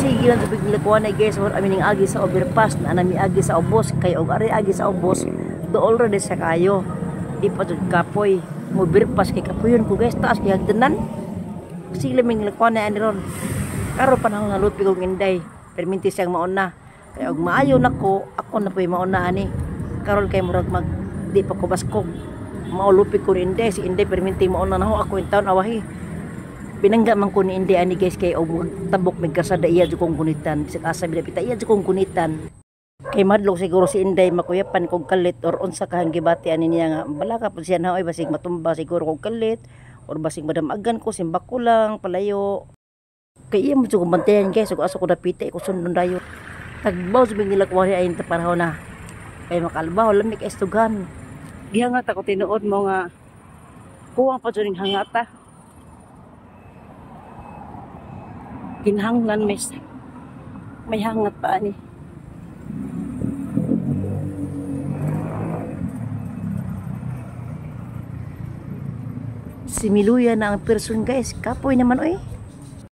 sige lang tubig nilikuan na guys, or amining agi sa overpass na nami agi sa ubos kay og ari agi sa ubos do already sa kayo di pa jud kapoy mo overpass kay kapoyon ko guys taas kay hagdanan sige lang nilikuan na ani ron karo panahon nga lupi kong inday perminti siyang mauna kay og maayo nako ako na poy mauna ani karon kay murag mag di pa ko baskog maulupi ko ni inday si inday perminti mauna na ako in town awahi pinangga man ko ni Inday ani guys kay og tabok mig kasada iya jud kong gunitan bisag asa bilapita iya jud kong gunitan kay madlok siguro si Inday makuyapan kog kalit or unsa ka gibati ani niya nga bala ka pud siya na oy basig matumba siguro kog kalit or basig madamagan ko simbak ko lang palayo kay iya mo jud kong bantayan guys ug aso ko dapita ko sundon dayo tagbaw sa nila ko ay ta panahon na kay makalbaw lamig estugan gihangat ako tinuod mo nga kuwang pa jud ning hangata ginhanglan may hangat pa ani si Miluya na ang person guys kapoy naman oy